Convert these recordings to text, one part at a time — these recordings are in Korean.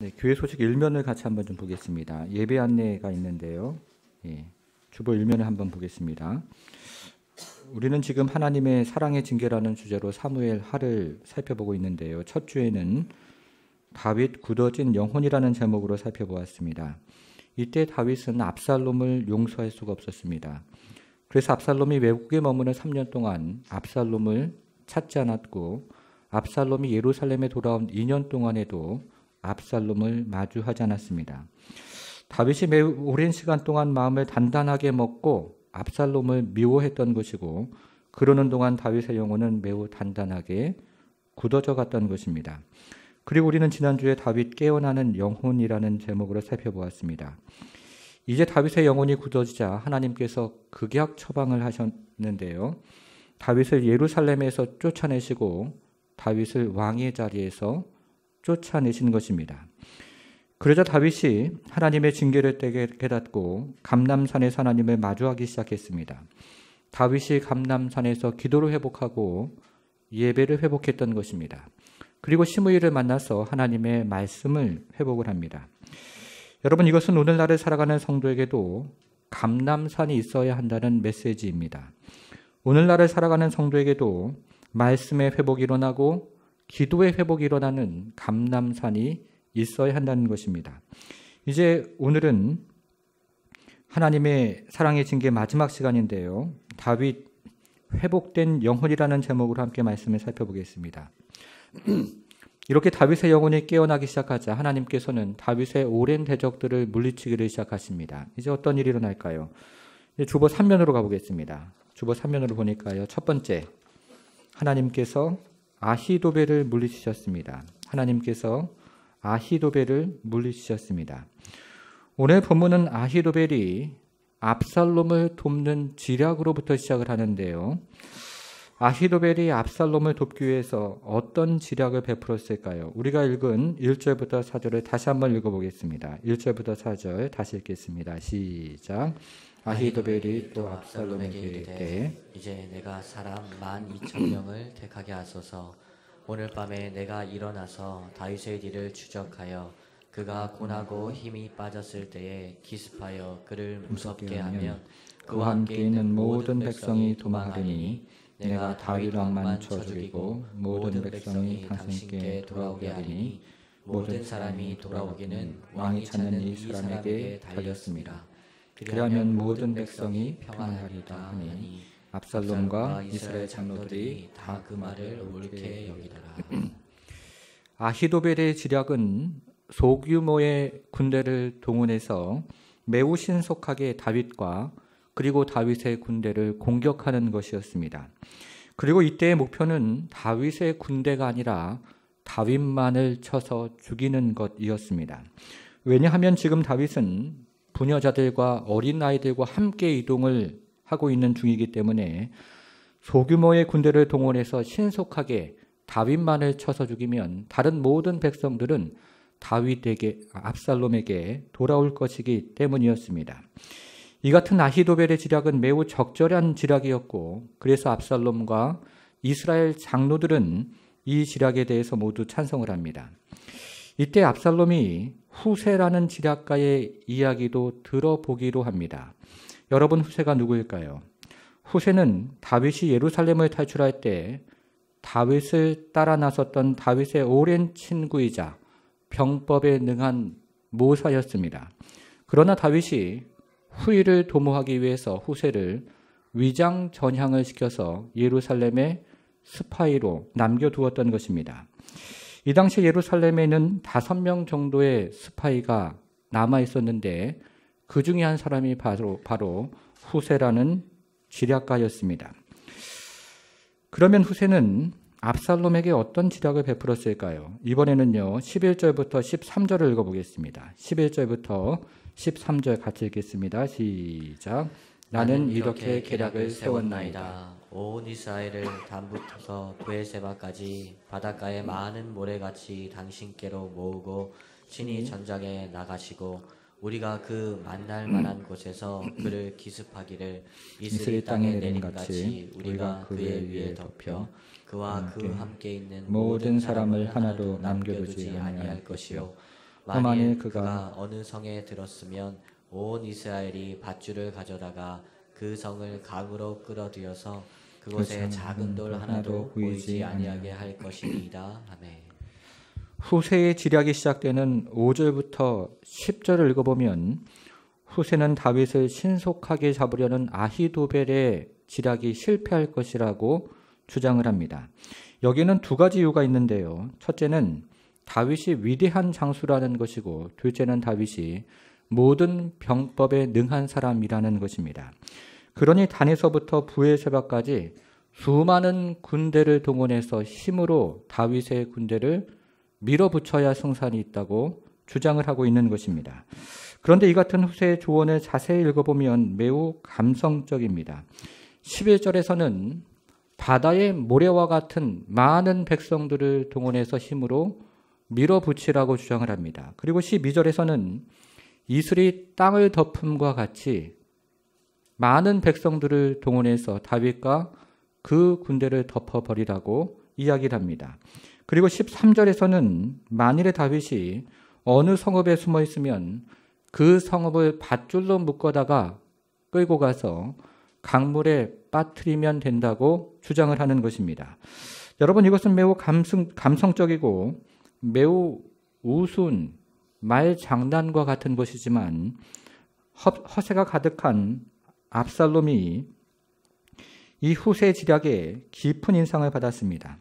네, 교회 소식 일면을 같이 한번 좀 보겠습니다. 예배 안내가 있는데요. 주보 일면을 한번 보겠습니다. 우리는 지금 하나님의 사랑의 징계라는 주제로 사무엘 하를 살펴보고 있는데요. 첫 주에는 다윗 굳어진 영혼이라는 제목으로 살펴보았습니다. 이때 다윗은 압살롬을 용서할 수가 없었습니다. 그래서 압살롬이 외국에 머무는 3년 동안 압살롬을 찾지 않았고, 압살롬이 예루살렘에 돌아온 2년 동안에도 압살롬을 마주하지 않았습니다. 다윗이 매우 오랜 시간 동안 마음을 단단하게 먹고 압살롬을 미워했던 것이고, 그러는 동안 다윗의 영혼은 매우 단단하게 굳어져 갔던 것입니다. 그리고 우리는 지난주에 다윗 깨어나는 영혼이라는 제목으로 살펴보았습니다. 이제 다윗의 영혼이 굳어지자 하나님께서 극약 처방을 하셨는데요. 다윗을 예루살렘에서 쫓아내시고 다윗을 왕의 자리에서 쫓아내신 것입니다. 그러자 다윗이 하나님의 징계를 깨닫고 감람산에서 하나님을 마주하기 시작했습니다. 다윗이 감람산에서 기도를 회복하고 예배를 회복했던 것입니다. 그리고 시므이를 만나서 하나님의 말씀을 회복을 합니다. 여러분, 이것은 오늘날을 살아가는 성도에게도 감람산이 있어야 한다는 메시지입니다. 오늘날을 살아가는 성도에게도 말씀의 회복이 일어나고 기도의 회복이 일어나는 감람산이 있어야 한다는 것입니다. 이제 오늘은 하나님의 사랑의 징계 마지막 시간인데요. 다윗 회복된 영혼이라는 제목으로 함께 말씀을 살펴보겠습니다. 이렇게 다윗의 영혼이 깨어나기 시작하자 하나님께서는 다윗의 오랜 대적들을 물리치기를 시작하십니다. 이제 어떤 일이 일어날까요? 이제 주보 3면으로 가보겠습니다. 주보 3면으로 보니까요. 첫 번째, 하나님께서 아히도벨을 물리치셨습니다. 하나님께서 아히도벨을 물리치셨습니다. 오늘 본문은 아히도벨이 압살롬을 돕는 지략으로부터 시작을 하는데요. 아히도벨이 압살롬을 돕기 위해서 어떤 지략을 베풀었을까요? 우리가 읽은 1절부터 4절을 다시 한번 읽어보겠습니다. 1절부터 4절 다시 읽겠습니다. 시작. 아히도벨이 또 압살롬에게 이르되 이제 내가 사람 12,000명을 택하게 하소서. 오늘 밤에 내가 일어나서 다윗의 뒤를 추적하여 그가 고나고 힘이 빠졌을 때에 기습하여 그를 무섭게 하면 그와 함께 있는 모든 백성이 도망하리니 내가 다윗 왕만 쳐 죽이고 모든 백성이 당신께 돌아오게 하리니 모든 사람이 돌아오기는 왕이 찾는 이 사람에게 달렸습니다. 그리하면 모든 백성이 평안하리다 하니 압살롬과 이스라엘 장로들이 다 그 말을 옳게 여기더라. 아히도벨의 지략은 소규모의 군대를 동원해서 매우 신속하게 다윗과 그리고 다윗의 군대를 공격하는 것이었습니다. 그리고 이때의 목표는 다윗의 군대가 아니라 다윗만을 쳐서 죽이는 것이었습니다. 왜냐하면 지금 다윗은 부녀자들과 어린 아이들과 함께 이동을 하고 있는 중이기 때문에 소규모의 군대를 동원해서 신속하게 다윗만을 쳐서 죽이면 다른 모든 백성들은 압살롬에게 돌아올 것이기 때문이었습니다. 이 같은 아히도벨의 지략은 매우 적절한 지략이었고, 그래서 압살롬과 이스라엘 장로들은 이 지략에 대해서 모두 찬성을 합니다. 이때 압살롬이 후세라는 지략가의 이야기도 들어보기로 합니다. 여러분, 후세가 누구일까요? 후세는 다윗이 예루살렘을 탈출할 때 다윗을 따라 나섰던 다윗의 오랜 친구이자 병법에 능한 모사였습니다. 그러나 다윗이 후위를 도모하기 위해서 후세를 위장 전향을 시켜서 예루살렘의 스파이로 남겨두었던 것입니다. 이 당시 예루살렘에는 5명 정도의 스파이가 남아 있었는데 그 중에 한 사람이 바로 후세라는 지략가였습니다. 그러면 후세는 압살롬에게 어떤 지략을 베풀었을까요? 이번에는요, 11절부터 13절을 읽어보겠습니다. 11절부터 13절 같이 읽겠습니다. 시작. 나는 이렇게 계략을 세웠나이다. 온 이스라엘을 단부터서 브에세바까지 바닷가에 많은 모래같이 당신께로 모으고 친히 전장에 나가시고 우리가 그 만날 만한 곳에서 그를 기습하기를 이스라엘 땅에 내림같이 우리가 그의 위에 덮여 그와 그 함께 있는 모든 사람을 하나도 남겨두지 아니할 것이요 만일 그가 어느 성에 들었으면 온 이스라엘이 밧줄을 가져다가 그 성을 강으로 끌어들여서 그곳에 작은 돌 하나도 보이지 아니하게 할 것이니이다. 아멘. 후세의 지략이 시작되는 5절부터 10절을 읽어보면 후세는 다윗을 신속하게 잡으려는 아히도벨의 지략이 실패할 것이라고 주장을 합니다. 여기에는 두 가지 이유가 있는데요. 첫째는 다윗이 위대한 장수라는 것이고, 둘째는 다윗이 모든 병법에 능한 사람이라는 것입니다. 그러니 단에서부터 브에세바까지 수많은 군대를 동원해서 힘으로 다윗의 군대를 밀어붙여야 승산이 있다고 주장을 하고 있는 것입니다. 그런데 이 같은 후세의 조언을 자세히 읽어보면 매우 감성적입니다. 11절에서는 바다의 모래와 같은 많은 백성들을 동원해서 힘으로 밀어붙이라고 주장을 합니다. 그리고 12절에서는 이슬이 땅을 덮음과 같이 많은 백성들을 동원해서 다윗과 그 군대를 덮어버리라고 이야기를 합니다. 그리고 13절에서는 만일에 다윗이 어느 성읍에 숨어 있으면 그 성읍을 밧줄로 묶어다가 끌고 가서 강물에 빠뜨리면 된다고 주장을 하는 것입니다. 여러분, 이것은 매우 감성적이고 매우 우스운 말장난과 같은 것이지만 허세가 가득한 압살롬이 이 후세 지략에 깊은 인상을 받았습니다.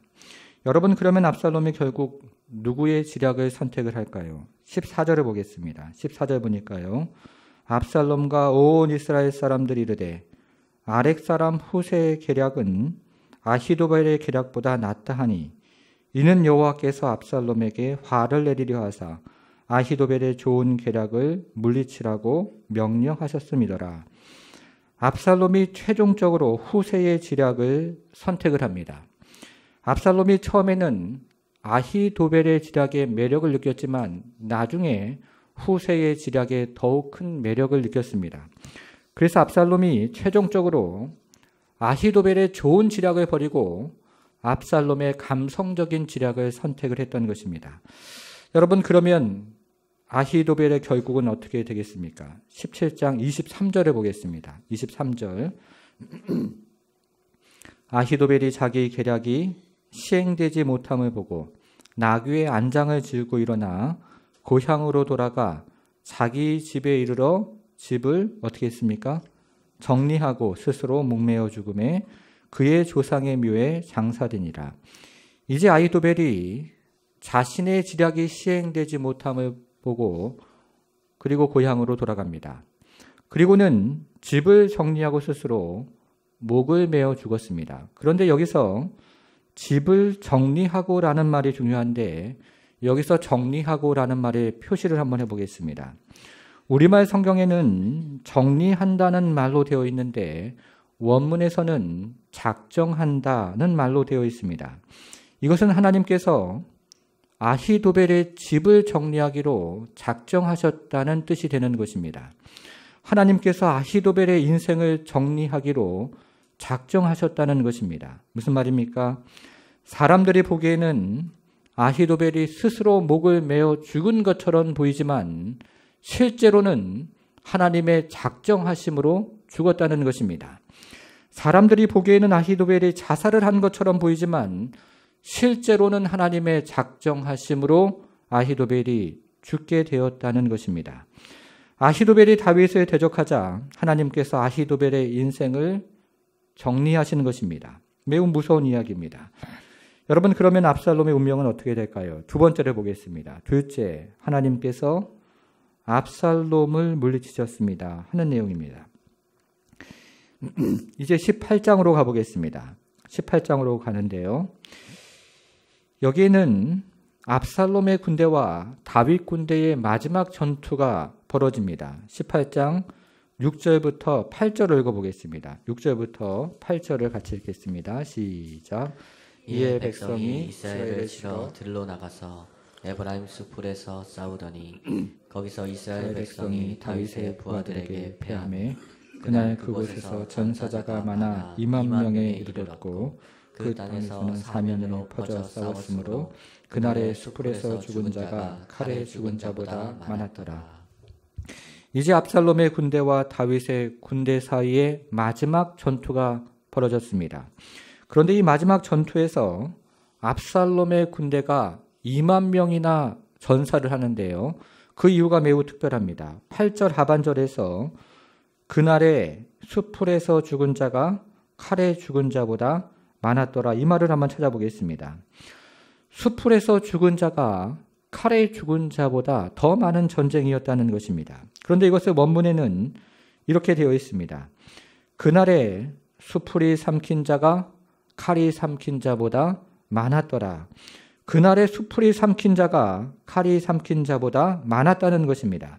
여러분, 그러면 압살롬이 결국 누구의 지략을 선택을 할까요? 14절을 보겠습니다. 14절 보니까요. 압살롬과 온 이스라엘 사람들이 이르되 아렉 사람 후세의 계략은 아히도벨의 계략보다 낫다 하니 이는 여호와께서 압살롬에게 화를 내리려 하사 아히도벨의 좋은 계략을 물리치라고 명령하셨음이더라. 압살롬이 최종적으로 후세의 지략을 선택을 합니다. 압살롬이 처음에는 아히도벨의 지략의 매력을 느꼈지만 나중에 후세의 지략에 더욱 큰 매력을 느꼈습니다. 그래서 압살롬이 최종적으로 아히도벨의 좋은 지략을 버리고 압살롬의 감성적인 지략을 선택을 했던 것입니다. 여러분, 그러면 아히도벨의 결국은 어떻게 되겠습니까? 17장 23절을 보겠습니다. 23절. 아히도벨이 자기 계략이 시행되지 못함을 보고 나귀의 안장을 질고 일어나 고향으로 돌아가 자기 집에 이르러 집을 어떻게 했습니까? 정리하고 스스로 목매어 죽음에 그의 조상의 묘에 장사되니라. 이제 아히도벨이 자신의 지략이 시행되지 못함을 보고 그리고 고향으로 돌아갑니다. 그리고는 집을 정리하고 스스로 목을 메어 죽었습니다. 그런데 여기서 집을 정리하고라는 말이 중요한데 여기서 정리하고라는 말의 표시를 한번 해보겠습니다. 우리말 성경에는 정리한다는 말로 되어 있는데 원문에서는 작정한다는 말로 되어 있습니다. 이것은 하나님께서 아히도벨의 집을 정리하기로 작정하셨다는 뜻이 되는 것입니다. 하나님께서 아히도벨의 인생을 정리하기로 작정하셨다는 것입니다. 무슨 말입니까? 사람들이 보기에는 아히도벨이 스스로 목을 메어 죽은 것처럼 보이지만 실제로는 하나님의 작정하심으로 죽었다는 것입니다. 사람들이 보기에는 아히도벨이 자살을 한 것처럼 보이지만 실제로는 하나님의 작정하심으로 아히도벨이 죽게 되었다는 것입니다. 아히도벨이 다윗을 대적하자 하나님께서 아히도벨의 인생을 정리하시는 것입니다. 매우 무서운 이야기입니다. 여러분, 그러면 압살롬의 운명은 어떻게 될까요? 두 번째를 보겠습니다. 둘째, 하나님께서 압살롬을 물리치셨습니다 하는 내용입니다. 이제 18장으로 가보겠습니다. 18장으로 가는데요. 여기에는 압살롬의 군대와 다윗 군대의 마지막 전투가 벌어집니다. 18장 6절부터 8절을 읽어보겠습니다. 6절부터 8절을 같이 읽겠습니다. 시작. 이에 백성이 이스라엘을 치러 들로 나가서 에브라임 숲풀에서 싸우더니 거기서 이스라엘 백성이 다윗의 부하들에게 패하매 그날 그곳에서 전사자가 많아 2만 명에 이르렀고 그 땅에서는 사면으로 퍼져 싸웠으므로 그날의 숲풀에서 죽은 자가 칼에 죽은 자보다 많았더라. 이제 압살롬의 군대와 다윗의 군대 사이에 마지막 전투가 벌어졌습니다. 그런데 이 마지막 전투에서 압살롬의 군대가 2만 명이나 전사를 하는데요. 그 이유가 매우 특별합니다. 8절 하반절에서 그날의 숲풀에서 죽은 자가 칼에 죽은 자보다 많았더라. 이 말을 한번 찾아보겠습니다. 숲풀에서 죽은 자가 칼에 죽은 자보다 더 많은 전쟁이었다는 것입니다. 그런데 이것의 원문에는 이렇게 되어 있습니다. 그날에 숲풀이 삼킨 자가 칼이 삼킨 자보다 많았더라. 그날에 숲풀이 삼킨 자가 칼이 삼킨 자보다 많았다는 것입니다.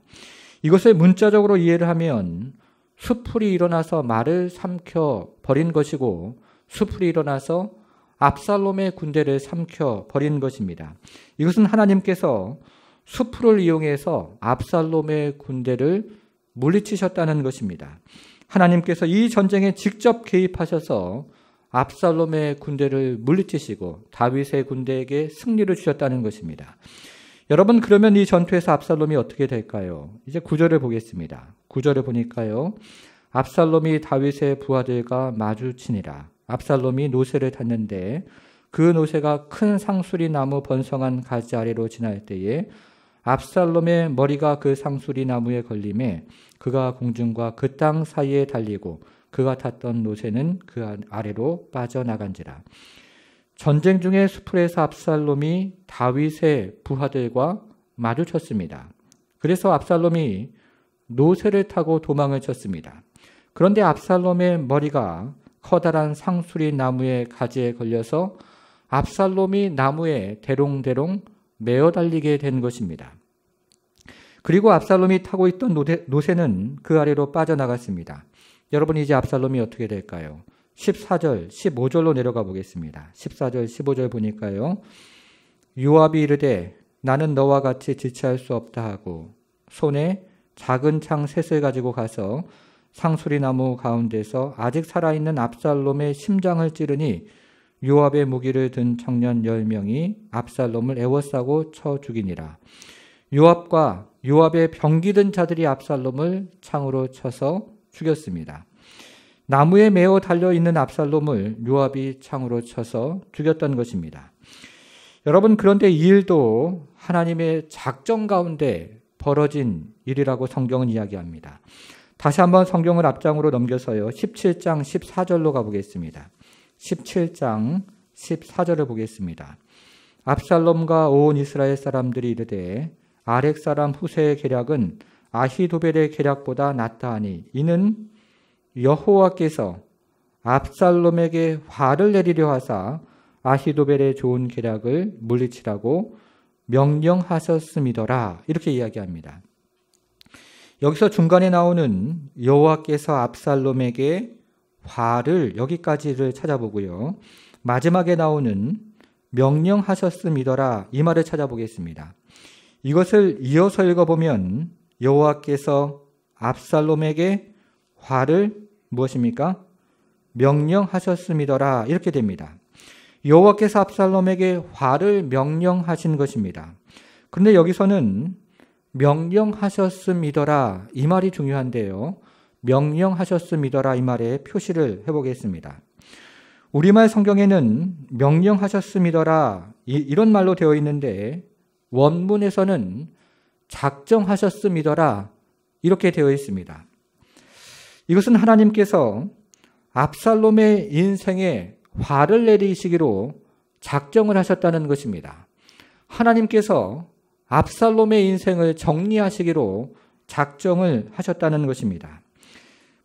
이것을 문자적으로 이해를 하면 숲풀이 일어나서 말을 삼켜 버린 것이고 숲풀이 일어나서 압살롬의 군대를 삼켜 버린 것입니다. 이것은 하나님께서 숲풀을 이용해서 압살롬의 군대를 물리치셨다는 것입니다. 하나님께서 이 전쟁에 직접 개입하셔서 압살롬의 군대를 물리치시고 다윗의 군대에게 승리를 주셨다는 것입니다. 여러분, 그러면 이 전투에서 압살롬이 어떻게 될까요? 이제 9절을 보겠습니다. 9절을 보니까요. 압살롬이 다윗의 부하들과 마주치니라. 압살롬이 노새를 탔는데 그 노새가 큰 상수리 나무 번성한 가지 아래로 지날 때에 압살롬의 머리가 그 상수리 나무에 걸림에 그가 공중과 그 땅 사이에 달리고 그가 탔던 노새는 그 아래로 빠져나간지라. 전쟁 중에 숲풀에서 압살롬이 다윗의 부하들과 마주쳤습니다. 그래서 압살롬이 노새를 타고 도망을 쳤습니다. 그런데 압살롬의 머리가 커다란 상수리 나무의 가지에 걸려서 압살롬이 나무에 대롱대롱 메어 달리게 된 것입니다. 그리고 압살롬이 타고 있던 노새는 그 아래로 빠져나갔습니다. 여러분, 이제 압살롬이 어떻게 될까요? 14절, 15절로 내려가 보겠습니다. 14절, 15절 보니까요. 요압이 이르되 나는 너와 같이 지체할 수 없다 하고 손에 작은 창 셋을 가지고 가서 상수리나무 가운데서 아직 살아있는 압살롬의 심장을 찌르니 요압의 무기를 든 청년 10명이 압살롬을 에워싸고 쳐 죽이니라. 요압과 요압의 병기 든 자들이 압살롬을 창으로 쳐서 죽였습니다. 나무에 매어 달려있는 압살롬을 요압이 창으로 쳐서 죽였던 것입니다. 여러분, 그런데 이 일도 하나님의 작정 가운데 벌어진 일이라고 성경은 이야기합니다. 다시 한번 성경을 앞장으로 넘겨서요. 17장 14절로 가보겠습니다. 17장 14절을 보겠습니다. 압살롬과 온 이스라엘 사람들이 이르되 아렉 사람 후세의 계략은 아히도벨의 계략보다 낫다 하니 이는 여호와께서 압살롬에게 화를 내리려 하사 아히도벨의 좋은 계략을 물리치라고 명령하셨음이더라. 이렇게 이야기합니다. 여기서 중간에 나오는 여호와께서 압살롬에게 화를, 여기까지를 찾아보고요. 마지막에 나오는 명령하셨음이더라, 이 말을 찾아보겠습니다. 이것을 이어서 읽어보면 여호와께서 압살롬에게 화를 무엇입니까? 명령하셨음이더라, 이렇게 됩니다. 여호와께서 압살롬에게 화를 명령하신 것입니다. 그런데 여기서는 명령하셨음이더라, 이 말이 중요한데요. 명령하셨음이더라, 이 말에 표시를 해보겠습니다. 우리말 성경에는 명령하셨음이더라 이런 말로 되어 있는데 원문에서는 작정하셨음이더라 이렇게 되어 있습니다. 이것은 하나님께서 압살롬의 인생에 화를 내리시기로 작정을 하셨다는 것입니다. 하나님께서 압살롬의 인생을 정리하시기로 작정을 하셨다는 것입니다.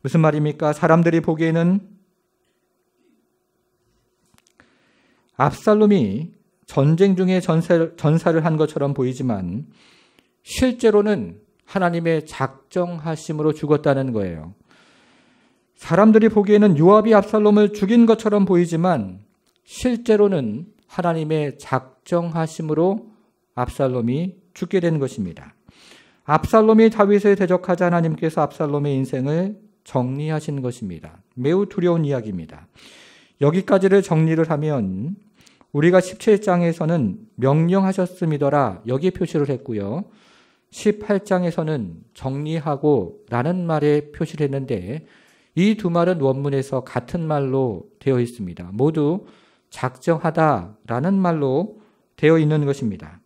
무슨 말입니까? 사람들이 보기에는 압살롬이 전쟁 중에 전사를 한 것처럼 보이지만 실제로는 하나님의 작정하심으로 죽었다는 거예요. 사람들이 보기에는 요압이 압살롬을 죽인 것처럼 보이지만 실제로는 하나님의 작정하심으로 압살롬이 죽게 된 것입니다. 압살롬이 다윗을 대적하자 하나님께서 압살롬의 인생을 정리하신 것입니다. 매우 두려운 이야기입니다. 여기까지를 정리를 하면 우리가 17장에서는 명령하셨음이더라 여기에 표시를 했고요. 18장에서는 정리하고 라는 말에 표시를 했는데 이 두 말은 원문에서 같은 말로 되어 있습니다. 모두 작정하다라는 말로 되어 있는 것입니다.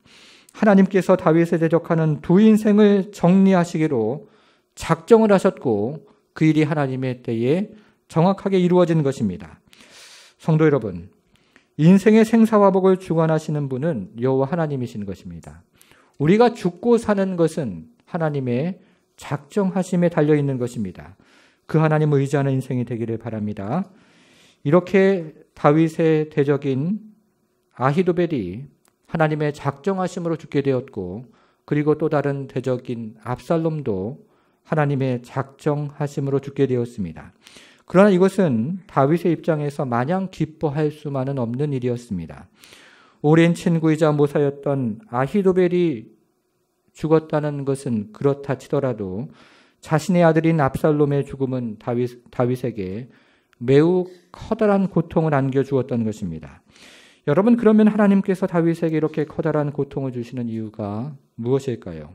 하나님께서 다윗에 대적하는 두 인생을 정리하시기로 작정을 하셨고 그 일이 하나님의 때에 정확하게 이루어진 것입니다. 성도 여러분, 인생의 생사화복을 주관하시는 분은 여호와 하나님이신 것입니다. 우리가 죽고 사는 것은 하나님의 작정하심에 달려있는 것입니다. 그 하나님을 의지하는 인생이 되기를 바랍니다. 이렇게 다윗의 대적인 아히도벨이 하나님의 작정하심으로 죽게 되었고 그리고 또 다른 대적인 압살롬도 하나님의 작정하심으로 죽게 되었습니다. 그러나 이것은 다윗의 입장에서 마냥 기뻐할 수만은 없는 일이었습니다. 오랜 친구이자 모사였던 아히도벨이 죽었다는 것은 그렇다 치더라도 자신의 아들인 압살롬의 죽음은 다윗에게 매우 커다란 고통을 안겨주었던 것입니다. 여러분, 그러면 하나님께서 다윗에게 이렇게 커다란 고통을 주시는 이유가 무엇일까요?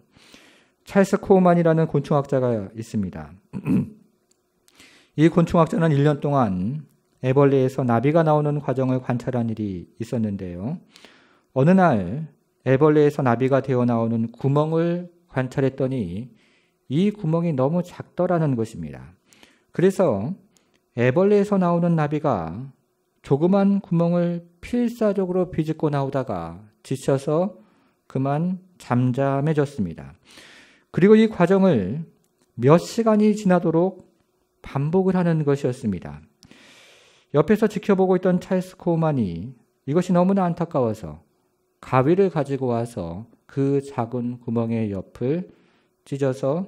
찰스 코우만이라는 곤충학자가 있습니다. 이 곤충학자는 1년 동안 애벌레에서 나비가 나오는 과정을 관찰한 일이 있었는데요. 어느 날 애벌레에서 나비가 되어 나오는 구멍을 관찰했더니 이 구멍이 너무 작더라는 것입니다. 그래서 애벌레에서 나오는 나비가 조그만 구멍을 필사적으로 비집고 나오다가 지쳐서 그만 잠잠해졌습니다. 그리고 이 과정을 몇 시간이 지나도록 반복을 하는 것이었습니다. 옆에서 지켜보고 있던 찰스 코우만이 이것이 너무나 안타까워서 가위를 가지고 와서 그 작은 구멍의 옆을 찢어서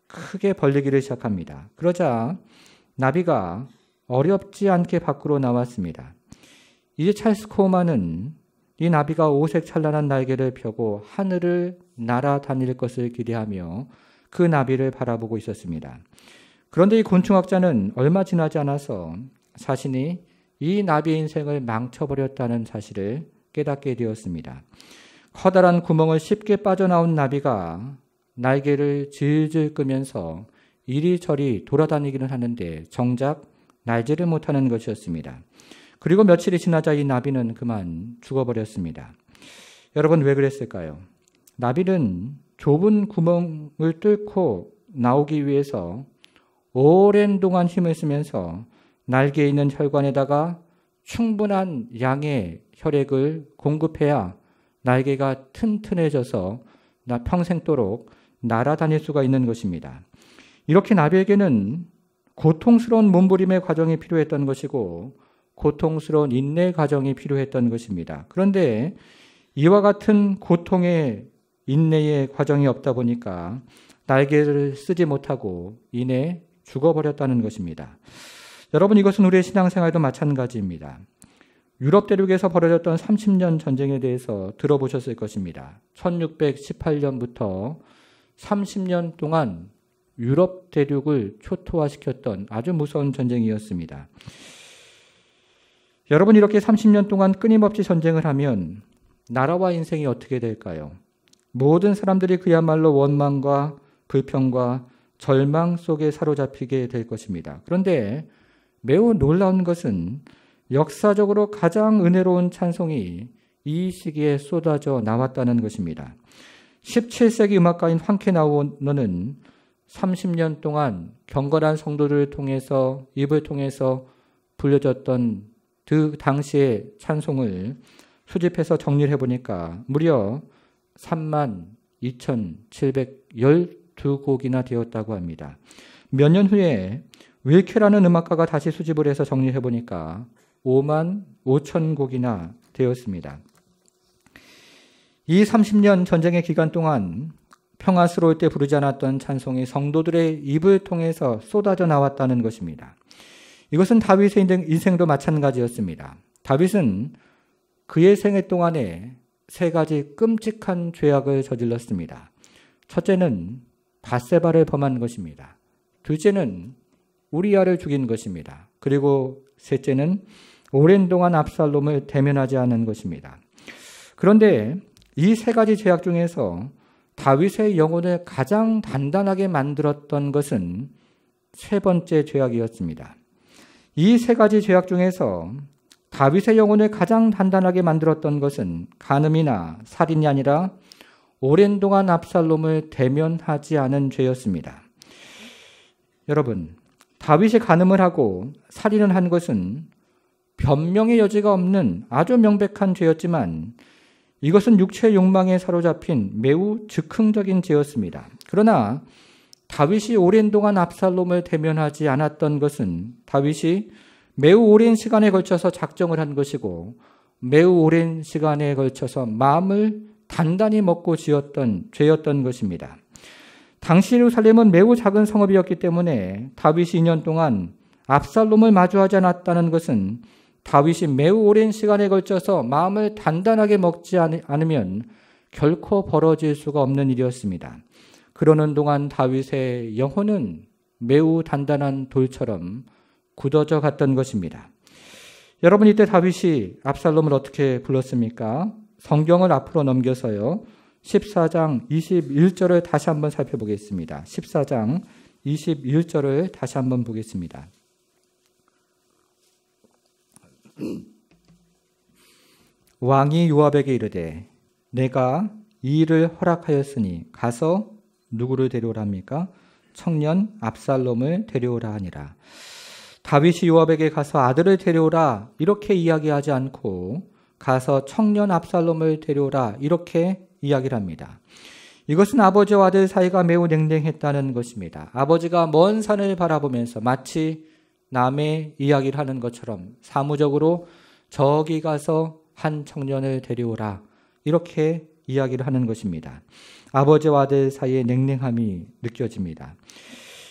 크게 벌리기를 시작합니다. 그러자 나비가 어렵지 않게 밖으로 나왔습니다. 이제 찰스 코우만은 이 나비가 오색 찬란한 날개를 펴고 하늘을 날아다닐 것을 기대하며 그 나비를 바라보고 있었습니다. 그런데 이 곤충학자는 얼마 지나지 않아서 자신이 이 나비의 인생을 망쳐버렸다는 사실을 깨닫게 되었습니다. 커다란 구멍을 쉽게 빠져나온 나비가 날개를 질질 끄면서 이리저리 돌아다니기는 하는데 정작 날지를 못하는 것이었습니다. 그리고 며칠이 지나자 이 나비는 그만 죽어버렸습니다. 여러분, 왜 그랬을까요? 나비는 좁은 구멍을 뚫고 나오기 위해서 오랜 동안 힘을 쓰면서 날개에 있는 혈관에다가 충분한 양의 혈액을 공급해야 날개가 튼튼해져서 평생도록 날아다닐 수가 있는 것입니다. 이렇게 나비에게는 고통스러운 몸부림의 과정이 필요했던 것이고 고통스러운 인내 과정이 필요했던 것입니다. 그런데 이와 같은 고통의 인내의 과정이 없다 보니까 날개를 쓰지 못하고 이내 죽어버렸다는 것입니다. 여러분, 이것은 우리의 신앙생활도 마찬가지입니다. 유럽 대륙에서 벌어졌던 30년 전쟁에 대해서 들어보셨을 것입니다. 1618년부터 30년 동안 유럽 대륙을 초토화시켰던 아주 무서운 전쟁이었습니다. 여러분, 이렇게 30년 동안 끊임없이 전쟁을 하면 나라와 인생이 어떻게 될까요? 모든 사람들이 그야말로 원망과 불평과 절망 속에 사로잡히게 될 것입니다. 그런데 매우 놀라운 것은 역사적으로 가장 은혜로운 찬송이 이 시기에 쏟아져 나왔다는 것입니다. 17세기 음악가인 황케나우너는 30년 동안 경건한 성도들을 통해서 입을 통해서 불려졌던 그 당시의 찬송을 수집해서 정리를 해보니까 무려 32,712곡이나 되었다고 합니다. 몇 년 후에 윌케라는 음악가가 다시 수집을 해서 정리해보니까 55,000곡이나 되었습니다. 이 30년 전쟁의 기간 동안 평화스러울 때 부르지 않았던 찬송이 성도들의 입을 통해서 쏟아져 나왔다는 것입니다. 이것은 다윗의 인생도 마찬가지였습니다. 다윗은 그의 생애 동안에 세 가지 끔찍한 죄악을 저질렀습니다. 첫째는 밧세바를 범한 것입니다. 둘째는 우리아를 죽인 것입니다. 그리고 셋째는 오랜 동안 압살롬을 대면하지 않은 것입니다. 그런데 이 세 가지 죄악 중에서 다윗의 영혼을 가장 단단하게 만들었던 것은 세 번째 죄악이었습니다. 이 세 가지 죄악 중에서 다윗의 영혼을 가장 단단하게 만들었던 것은 간음이나 살인이 아니라 오랜 동안 압살롬을 대면하지 않은 죄였습니다. 여러분, 다윗이 간음을 하고 살인을 한 것은 변명의 여지가 없는 아주 명백한 죄였지만 이것은 육체의 욕망에 사로잡힌 매우 즉흥적인 죄였습니다. 그러나 다윗이 오랜 동안 압살롬을 대면하지 않았던 것은 다윗이 매우 오랜 시간에 걸쳐서 작정을 한 것이고 매우 오랜 시간에 걸쳐서 마음을 단단히 먹고 지었던 죄였던 것입니다. 당시 예루살렘은 매우 작은 성읍이었기 때문에 다윗이 2년 동안 압살롬을 마주하지 않았다는 것은 다윗이 매우 오랜 시간에 걸쳐서 마음을 단단하게 먹지 않으면 결코 벌어질 수가 없는 일이었습니다. 그러는 동안 다윗의 영혼은 매우 단단한 돌처럼 굳어져 갔던 것입니다. 여러분, 이때 다윗이 압살롬을 어떻게 불렀습니까? 성경을 앞으로 넘겨서요. 14장 21절을 다시 한번 살펴보겠습니다. 14장 21절을 다시 한번 보겠습니다. 왕이 요압에게 이르되 내가 이 일을 허락하였으니 가서 누구를 데려오라 합니까? 청년 압살롬을 데려오라 하니라. 다윗이 요압에게 가서 아들을 데려오라 이렇게 이야기하지 않고 가서 청년 압살롬을 데려오라 이렇게 이야기를 합니다. 이것은 아버지와 아들 사이가 매우 냉랭했다는 것입니다. 아버지가 먼 산을 바라보면서 마치 남의 이야기를 하는 것처럼 사무적으로 저기 가서 한 청년을 데려오라 이렇게 이야기를 하는 것입니다. 아버지와 아들 사이의 냉랭함이 느껴집니다.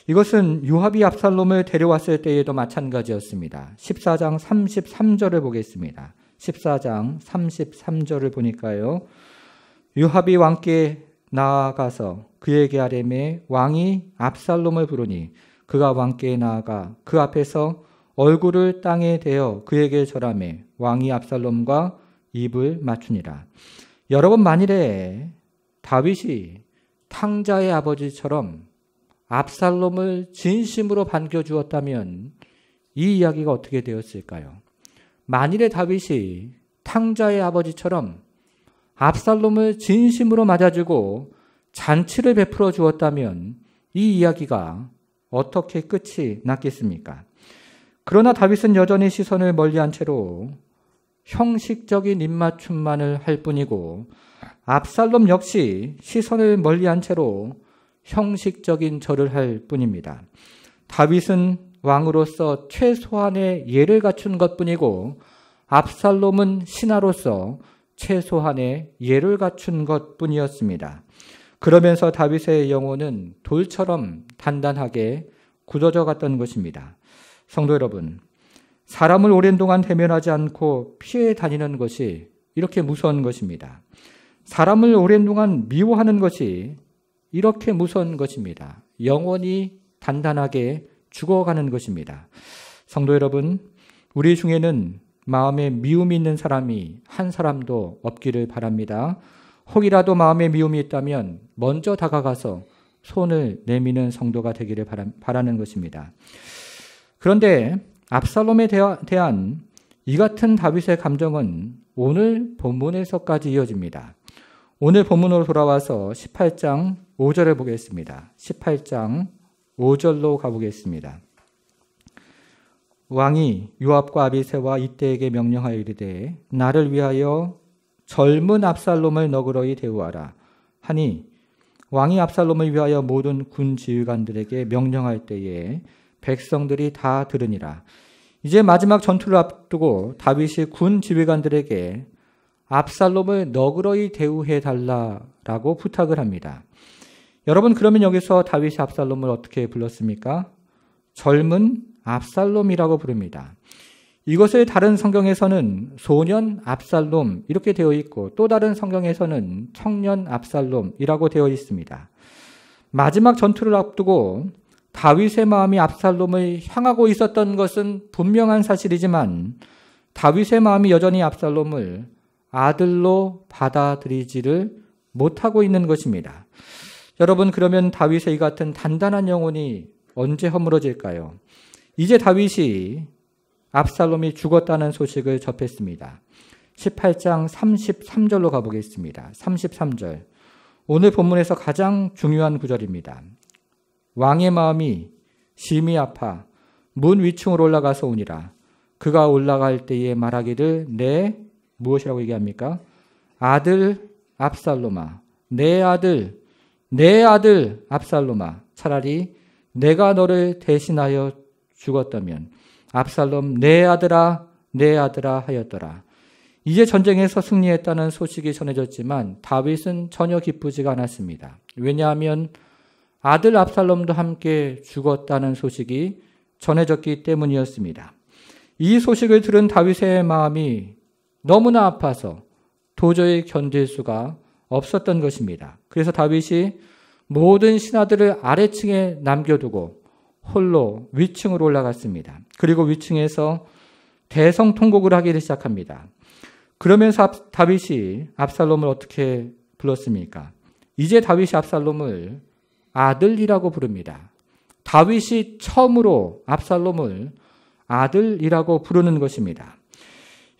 이것은 요압이 압살롬을 데려왔을 때에도 마찬가지였습니다. 14장 33절을 보겠습니다. 14장 33절을 보니까요. 요압이 왕께 나아가서 그에게 아뢰매 왕이 압살롬을 부르니 그가 왕께 나아가 그 앞에서 얼굴을 땅에 대어 그에게 절하매 왕이 압살롬과 입을 맞추니라. 여러분, 만일에 다윗이 탕자의 아버지처럼 압살롬을 진심으로 반겨주었다면 이 이야기가 어떻게 되었을까요? 만일에 다윗이 탕자의 아버지처럼 압살롬을 진심으로 맞아주고 잔치를 베풀어 주었다면 이 이야기가 어떻게 끝이 났겠습니까? 그러나 다윗은 여전히 시선을 멀리한 채로 형식적인 입맞춤만을 할 뿐이고 압살롬 역시 시선을 멀리한 채로 형식적인 절을 할 뿐입니다. 다윗은 왕으로서 최소한의 예를 갖춘 것뿐이고 압살롬은 신하로서 최소한의 예를 갖춘 것뿐이었습니다. 그러면서 다윗의 영혼은 돌처럼 단단하게 굳어져 갔던 것입니다. 성도 여러분, 사람을 오랜 동안 대면하지 않고 피해 다니는 것이 이렇게 무서운 것입니다. 사람을 오랜 동안 미워하는 것이 이렇게 무서운 것입니다. 영원히 단단하게 죽어가는 것입니다. 성도 여러분, 우리 중에는 마음에 미움이 있는 사람이 한 사람도 없기를 바랍니다. 혹이라도 마음에 미움이 있다면 먼저 다가가서 손을 내미는 성도가 되기를 바라는 것입니다. 그런데 압살롬에 대한 이 같은 다윗의 감정은 오늘 본문에서까지 이어집니다. 오늘 본문으로 돌아와서 18장 5절을 보겠습니다. 18장 5절로 가보겠습니다. 왕이 요압과 아비새와 이때에게 명령하여 이르되 나를 위하여 젊은 압살롬을 너그러이 대우하라 하니 왕이 압살롬을 위하여 모든 군 지휘관들에게 명령할 때에 백성들이 다 들으니라. 이제 마지막 전투를 앞두고 다윗이 군 지휘관들에게 압살롬을 너그러이 대우해 달라라고 부탁을 합니다. 여러분, 그러면 여기서 다윗이 압살롬을 어떻게 불렀습니까? 젊은 압살롬이라고 부릅니다. 이것을 다른 성경에서는 소년 압살롬 이렇게 되어 있고 또 다른 성경에서는 청년 압살롬이라고 되어 있습니다. 마지막 전투를 앞두고 다윗의 마음이 압살롬을 향하고 있었던 것은 분명한 사실이지만 다윗의 마음이 여전히 압살롬을 아들로 받아들이지를 못하고 있는 것입니다. 여러분, 그러면 다윗의 이 같은 단단한 영혼이 언제 허물어질까요? 이제 다윗이 압살롬이 죽었다는 소식을 접했습니다. 18장 33절로 가보겠습니다. 33절. 오늘 본문에서 가장 중요한 구절입니다. 왕의 마음이 심히 아파 문 위층으로 올라가서 오니라. 그가 올라갈 때에 말하기를 내 무엇이라고 얘기합니까? 아들 압살롬아, 내 아들 압살롬아, 차라리 내가 너를 대신하여 죽었다면 압살롬 내 아들아 하였더라. 이제 전쟁에서 승리했다는 소식이 전해졌지만 다윗은 전혀 기쁘지가 않았습니다. 왜냐하면 아들 압살롬도 함께 죽었다는 소식이 전해졌기 때문이었습니다. 이 소식을 들은 다윗의 마음이 너무나 아파서 도저히 견딜 수가 없었던 것입니다. 그래서 다윗이 모든 신하들을 아래층에 남겨두고 홀로 위층으로 올라갔습니다. 그리고 위층에서 대성통곡을 하기 시작합니다. 그러면서 다윗이 압살롬을 어떻게 불렀습니까? 이제 다윗이 압살롬을 아들이라고 부릅니다. 다윗이 처음으로 압살롬을 아들이라고 부르는 것입니다.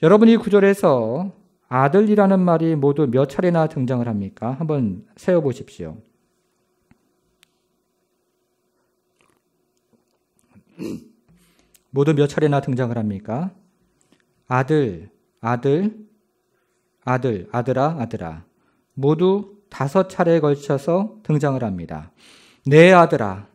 여러분, 이 구절에서 아들이라는 말이 모두 몇 차례나 등장을 합니까? 한번 세어보십시오. 모두 몇 차례나 등장을 합니까? 아들, 아들아. 모두 5차례에 걸쳐서 등장을 합니다. 내 아들아.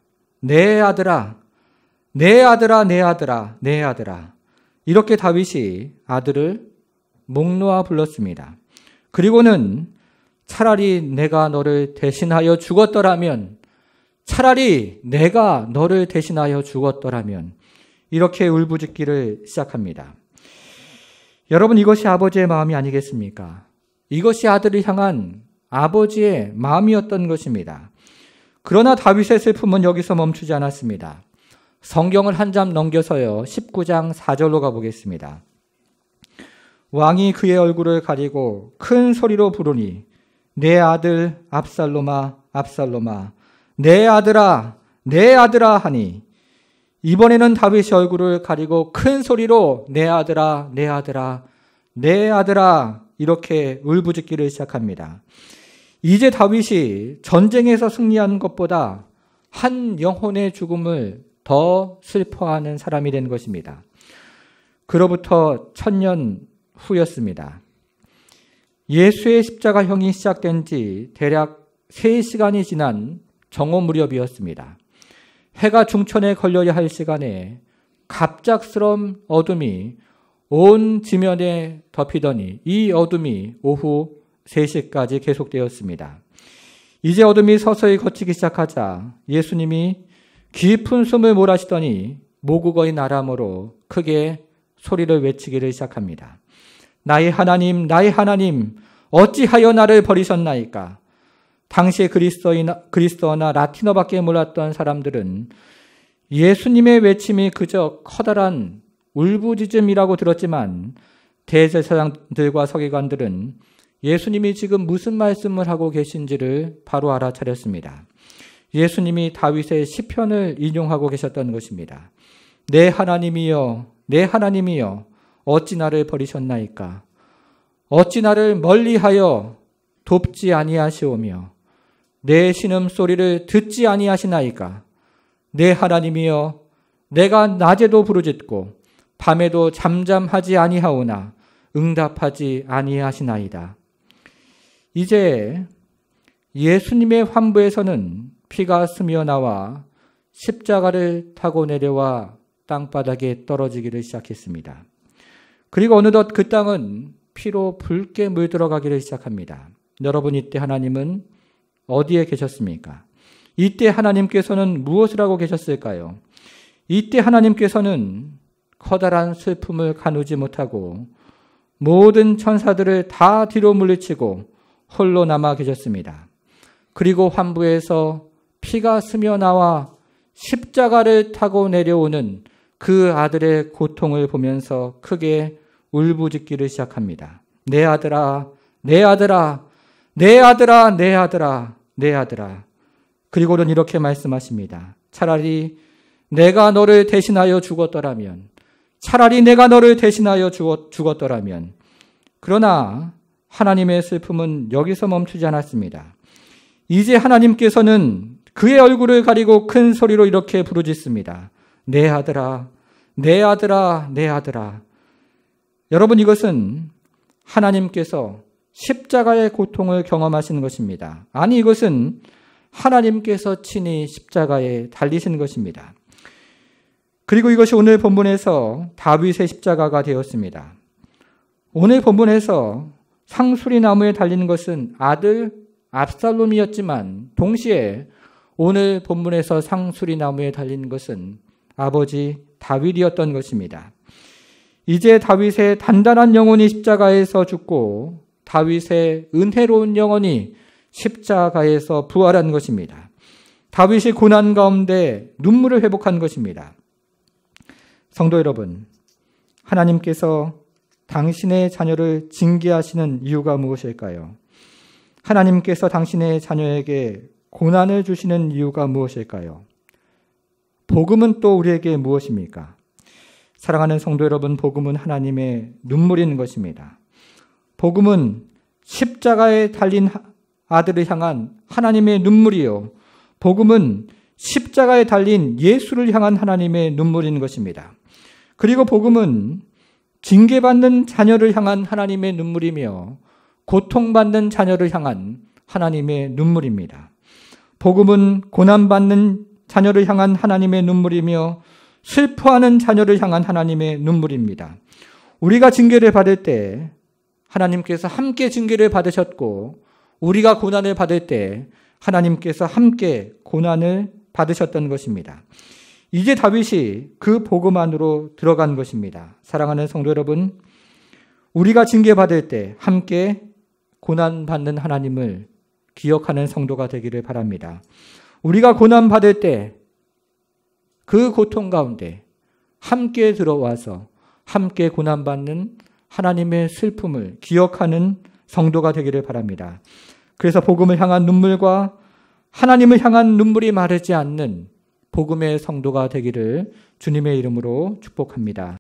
이렇게 다윗이 아들을 목 놓아 불렀습니다. 그리고는 차라리 내가 너를 대신하여 죽었더라면, 이렇게 울부짖기를 시작합니다. 여러분, 이것이 아버지의 마음이 아니겠습니까? 이것이 아들을 향한 아버지의 마음이었던 것입니다. 그러나 다윗의 슬픔은 여기서 멈추지 않았습니다. 성경을 한 장 넘겨서요, 19장 4절로 가보겠습니다. 왕이 그의 얼굴을 가리고 큰 소리로 부르니 내 아들 압살롬아, 내 아들아 하니, 이번에는 다윗이 얼굴을 가리고 큰 소리로 내 아들아 이렇게 울부짖기를 시작합니다. 이제 다윗이 전쟁에서 승리한 것보다 한 영혼의 죽음을 더 슬퍼하는 사람이 된 것입니다. 그로부터 1000년 후였습니다. 예수의 십자가형이 시작된 지 대략 3시간이 지난 정오 무렵이었습니다. 해가 중천에 걸려야 할 시간에 갑작스러운 어둠이 온 지면에 덮이더니 이 어둠이 오후 3시까지 계속되었습니다. 이제 어둠이 서서히 걷히기 시작하자 예수님이 깊은 숨을 몰아쉬더니 모국어인 아람어로 크게 소리를 외치기를 시작합니다. 나의 하나님, 어찌하여 나를 버리셨나이까? 당시에 그리스어나 라틴어밖에 몰랐던 사람들은 예수님의 외침이 그저 커다란 울부짖음이라고 들었지만 대제사장들과 서기관들은 예수님이 지금 무슨 말씀을 하고 계신지를 바로 알아차렸습니다. 예수님이 다윗의 시편을 인용하고 계셨던 것입니다. 내 하나님이여, 어찌 나를 버리셨나이까? 어찌 나를 멀리하여 돕지 아니하시오며 내 신음소리를 듣지 아니하시나이까? 내 하나님이여, 내가 낮에도 부르짖고 밤에도 잠잠하지 아니하오나 응답하지 아니하시나이다. 이제 예수님의 환부에서는 피가 스며 나와 십자가를 타고 내려와 땅바닥에 떨어지기를 시작했습니다. 그리고 어느덧 그 땅은 피로 붉게 물들어가기를 시작합니다. 여러분, 이때 하나님은 어디에 계셨습니까? 이때 하나님께서는 무엇을 하고 계셨을까요? 이때 하나님께서는 커다란 슬픔을 가누지 못하고 모든 천사들을 다 뒤로 물리치고 홀로 남아 계셨습니다. 그리고 환부에서 피가 스며 나와 십자가를 타고 내려오는 그 아들의 고통을 보면서 크게 울부짖기를 시작합니다. 내 아들아, 내 아들아, 내 아들아, 내 아들아, 내 아들아. 그리고는 이렇게 말씀하십니다. 차라리 내가 너를 대신하여 죽었더라면, 차라리 내가 너를 대신하여 죽었더라면. 그러나 하나님의 슬픔은 여기서 멈추지 않았습니다. 이제 하나님께서는 그의 얼굴을 가리고 큰 소리로 이렇게 부르짖습니다. 내 아들아, 내 아들아, 내 아들아. 여러분, 이것은 하나님께서 십자가의 고통을 경험하시는 것입니다. 아니, 이것은 하나님께서 친히 십자가에 달리신 것입니다. 그리고 이것이 오늘 본문에서 다윗의 십자가가 되었습니다. 오늘 본문에서 상수리 나무에 달리는 것은 아들 압살롬이었지만 동시에 오늘 본문에서 상수리 나무에 달리는 것은 아버지 다윗이었던 것입니다. 이제 다윗의 단단한 영혼이 십자가에서 죽고 다윗의 은혜로운 영혼이 십자가에서 부활한 것입니다. 다윗이 고난 가운데 눈물을 회복한 것입니다. 성도 여러분, 하나님께서 당신의 자녀를 징계하시는 이유가 무엇일까요? 하나님께서 당신의 자녀에게 고난을 주시는 이유가 무엇일까요? 복음은 또 우리에게 무엇입니까? 사랑하는 성도 여러분, 복음은 하나님의 눈물인 것입니다. 복음은 십자가에 달린 아들을 향한 하나님의 눈물이요. 복음은 십자가에 달린 예수를 향한 하나님의 눈물인 것입니다. 그리고 복음은 징계받는 자녀를 향한 하나님의 눈물이며 고통받는 자녀를 향한 하나님의 눈물입니다. 복음은 고난받는 자녀를 향한 하나님의 눈물이며 슬퍼하는 자녀를 향한 하나님의 눈물입니다. 우리가 징계를 받을 때 하나님께서 함께 징계를 받으셨고 우리가 고난을 받을 때 하나님께서 함께 고난을 받으셨던 것입니다. 이제 다윗이 그 복음 안으로 들어간 것입니다. 사랑하는 성도 여러분, 우리가 징계받을 때 함께 고난받는 하나님을 기억하는 성도가 되기를 바랍니다. 우리가 고난받을 때 그 고통 가운데 함께 들어와서 함께 고난받는 하나님의 슬픔을 기억하는 성도가 되기를 바랍니다. 그래서 복음을 향한 눈물과 하나님을 향한 눈물이 마르지 않는 복음의 성도가 되기를 주님의 이름으로 축복합니다.